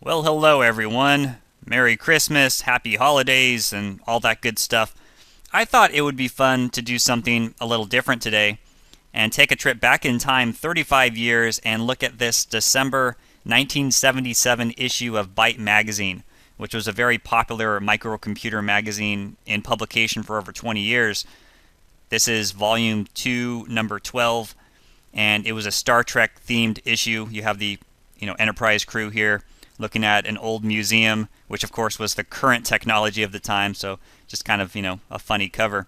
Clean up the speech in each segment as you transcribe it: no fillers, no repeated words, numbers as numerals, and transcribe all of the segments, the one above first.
Well, hello everyone. Merry Christmas, Happy Holidays, and all that good stuff. I thought it would be fun to do something a little different today and take a trip back in time 35 years and look at this December 1977 issue of Byte magazine, which was a very popular microcomputer magazine in publication for over 20 years. This is volume 2, number 12, and it was a Star Trek themed issue. You have the Enterprise crew here looking at an old museum, which of course was the current technology of the time, so just kind of, a funny cover.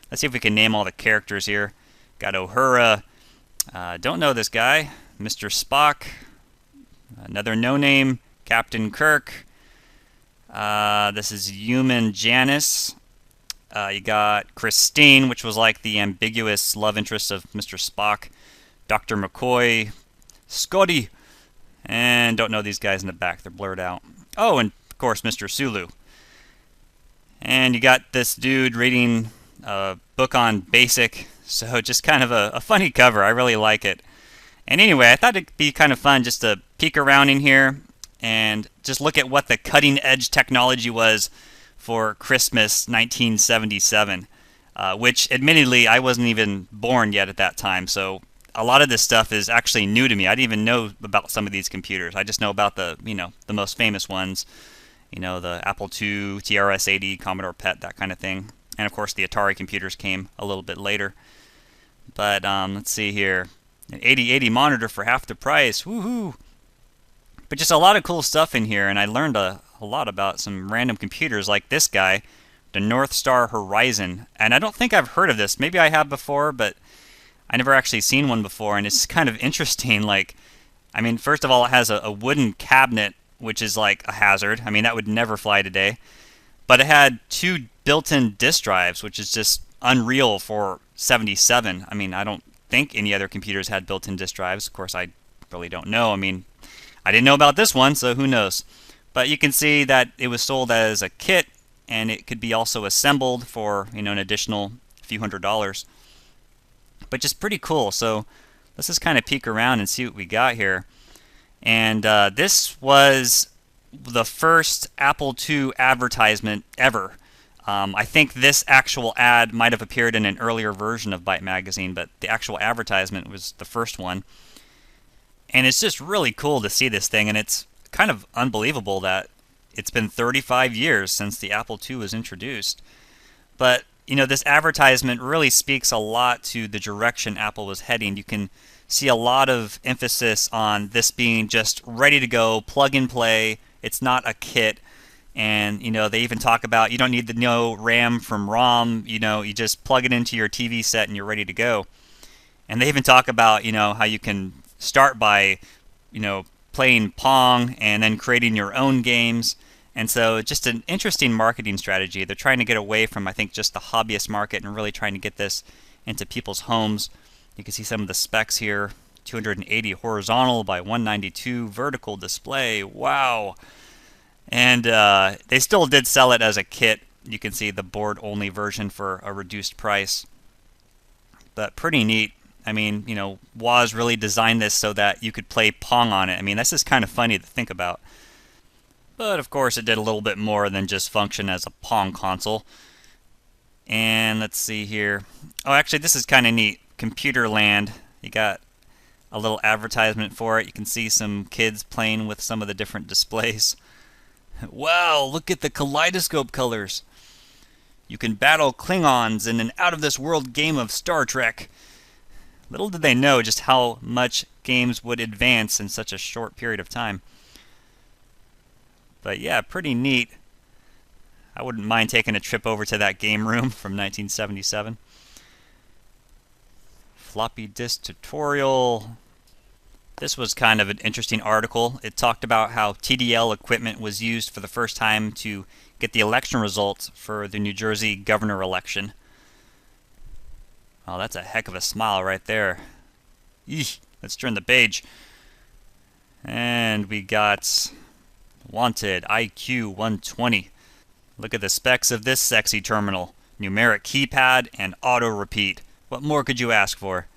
Let's see if we can name all the characters here. Got Uhura, don't know this guy, Mr. Spock, another no-name, Captain Kirk, this is Human Janice, you got Christine, which was like the ambiguous love interest of Mr. Spock, Dr. McCoy, Scotty, and don't know these guys in the back. They're blurred out. Oh, and of course, Mr. Sulu. And you got this dude reading a book on BASIC. So just kind of a funny cover. I really like it. And anyway, I thought it'd be kind of fun just to peek around in here and just look at what the cutting edge technology was for Christmas 1977. Which, admittedly, I wasn't even born yet at that time. So a lot of this stuff is actually new to me. I didn't even know about some of these computers. I just know about the most famous ones. The Apple II, TRS-80, Commodore PET, that kind of thing. And of course the Atari computers came a little bit later. But let's see here. An 8080 monitor for half the price. Woohoo! But just a lot of cool stuff in here, and I learned a lot about some random computers like this guy, the North Star Horizon. And I don't think I've heard of this. Maybe I have before, but I never actually seen one before, and it's kind of interesting. First of all, it has a wooden cabinet, which is like a hazard. That would never fly today. But it had two built-in disk drives, which is just unreal for 77. I don't think any other computers had built-in disk drives. Of course, I really don't know. I didn't know about this one, so who knows. But you can see that it was sold as a kit, and it could be also assembled for an additional few $100s. But just pretty cool. So let's just kind of peek around and see what we got here. And this was the first Apple II advertisement ever. I think this actual ad might have appeared in an earlier version of Byte magazine, but the actual advertisement was the first one. And it's just really cool to see this thing, and it's kind of unbelievable that it's been 35 years since the Apple II was introduced. But this advertisement really speaks a lot to the direction Apple was heading. You can see a lot of emphasis on this being just ready to go, plug and play. It's not a kit. And, they even talk about you don't need to know RAM from ROM. You just plug it into your TV set and you're ready to go. And they even talk about, how you can start by, playing Pong and then creating your own games. And so just an interesting marketing strategy. They're trying to get away from, I think, just the hobbyist market and really trying to get this into people's homes. You can see some of the specs here. 280 horizontal by 192 vertical display. Wow. And they still did sell it as a kit. You can see the board-only version for a reduced price. But pretty neat. Woz really designed this so that you could play Pong on it. This is kind of funny to think about. But of course it did a little bit more than just function as a Pong console. And let's see here. Oh, actually this is kind of neat. Computer Land. You got a little advertisement for it. You can see some kids playing with some of the different displays. Wow, look at the kaleidoscope colors. You can battle Klingons in an out-of-this-world game of Star Trek. Little did they know just how much games would advance in such a short period of time. But yeah, pretty neat. I wouldn't mind taking a trip over to that game room from 1977. Floppy disk tutorial. This was kind of an interesting article. It talked about how TDL equipment was used for the first time to get the election results for the New Jersey governor election. Oh, that's a heck of a smile right there. Eesh, let's turn the page. And we got Wanted IQ 120. Look at the specs of this sexy terminal. Numeric keypad and auto repeat. What more could you ask for?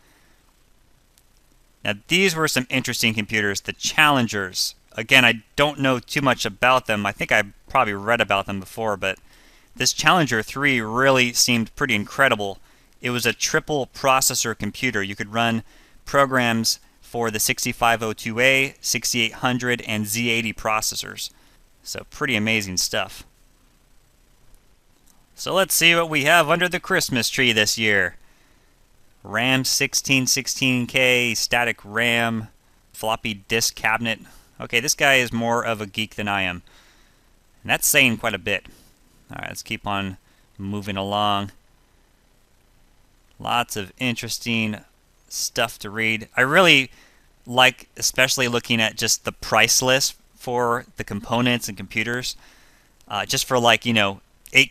Now these were some interesting computers. The Challengers Again, I don't know too much about them. I think I probably read about them before, but this Challenger 3 really seemed pretty incredible. It was a triple processor computer. You could run programs for the 6502A, 6800, and Z80 processors. So pretty amazing stuff. So let's see what we have under the Christmas tree this year. RAM 1616K, static RAM, floppy disk cabinet. Okay, this guy is more of a geek than I am. And that's saying quite a bit. Alright, let's keep on moving along. Lots of interesting stuff to read. I really like especially looking at just the price list for the components and computers. Just for 8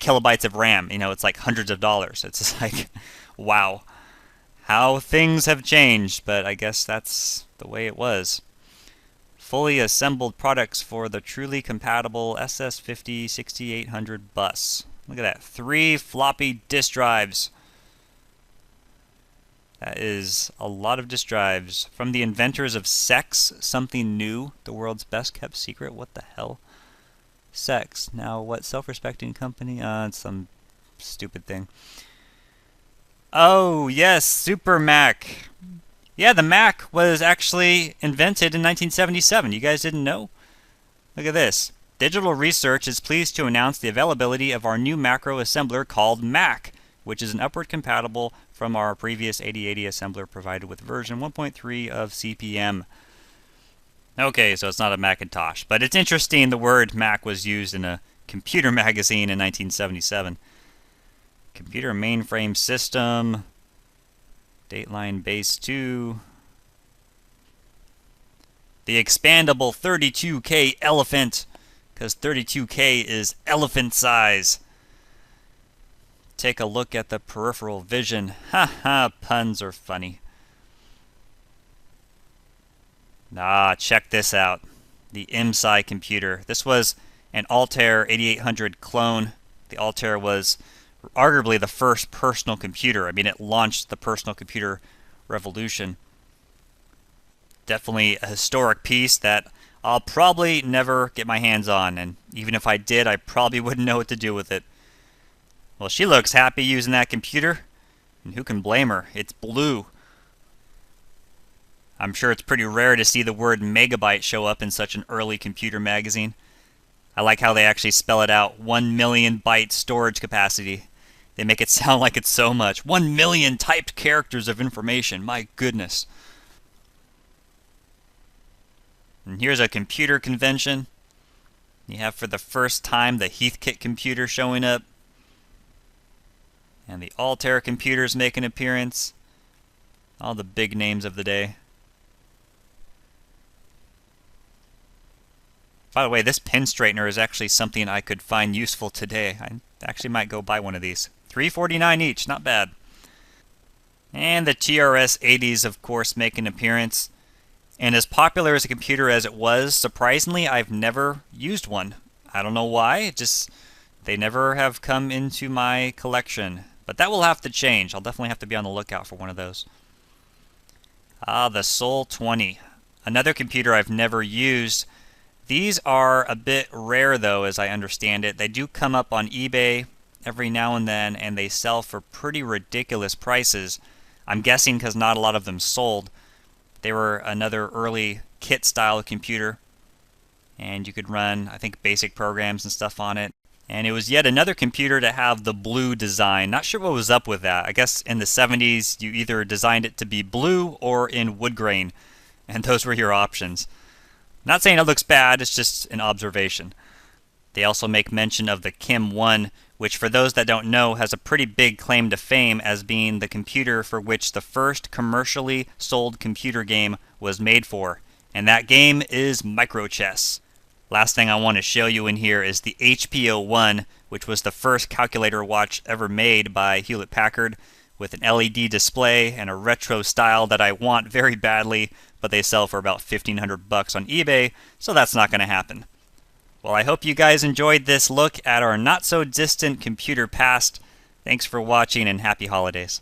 kilobytes of RAM, it's like hundreds of dollars. It's just like, wow, how things have changed, but I guess that's the way it was. Fully assembled products for the truly compatible SS50 6800 bus. Look at that, 3 floppy disk drives. That is a lot of disk drives. From the inventors of Sex, something new, the world's best kept secret. What the hell? Sex. Now, what self-respecting company? It's some stupid thing. Oh, yes, Super Mac. Yeah, the Mac was actually invented in 1977. You guys didn't know? Look at this. Digital Research is pleased to announce the availability of our new macro assembler called Mac, which is an upward compatible from our previous 8080 assembler provided with version 1.3 of CP/M. Okay, so it's not a Macintosh, but it's interesting the word Mac was used in a computer magazine in 1977. Computer mainframe system, Dateline Base 2, the expandable 32K elephant, because 32K is elephant size. Take a look at the peripheral vision. Haha, puns are funny. Check this out. The MSI computer. This was an Altair 8800 clone. The Altair was arguably the first personal computer. I mean, it launched the personal computer revolution. Definitely a historic piece that I'll probably never get my hands on, and even if I did, I probably wouldn't know what to do with it. Well, she looks happy using that computer, and who can blame her? It's blue. I'm sure it's pretty rare to see the word megabyte show up in such an early computer magazine. I like how they actually spell it out, 1 million byte storage capacity. They make it sound like it's so much. 1 million typed characters of information, my goodness. And here's a computer convention. You have for the first time the Heathkit computer showing up. And the Altair computers make an appearance. All the big names of the day. By the way, this pen straightener is actually something I could find useful today. I actually might go buy one of these. $3.49 each, not bad. And the TRS-80s, of course, make an appearance. And as popular as a computer as it was, surprisingly, I've never used one. I don't know why, they never have come into my collection. But that will have to change. I'll definitely have to be on the lookout for one of those. The Sol 20. Another computer I've never used. These are a bit rare, though, as I understand it. They do come up on eBay every now and then, and they sell for pretty ridiculous prices. I'm guessing because not a lot of them sold. They were another early kit-style computer, and you could run, I think, basic programs and stuff on it. And it was yet another computer to have the blue design. Not sure what was up with that. I guess in the 70s, you either designed it to be blue or in wood grain, and those were your options. Not saying it looks bad, it's just an observation. They also make mention of the Kim 1, which for those that don't know has a pretty big claim to fame as being the computer for which the first commercially sold computer game was made for. And that game is Microchess. Last thing I want to show you in here is the HP01, which was the first calculator watch ever made by Hewlett-Packard, with an LED display and a retro style that I want very badly, but they sell for about $1,500 on eBay, so that's not going to happen. Well, I hope you guys enjoyed this look at our not-so-distant computer past. Thanks for watching, and happy holidays.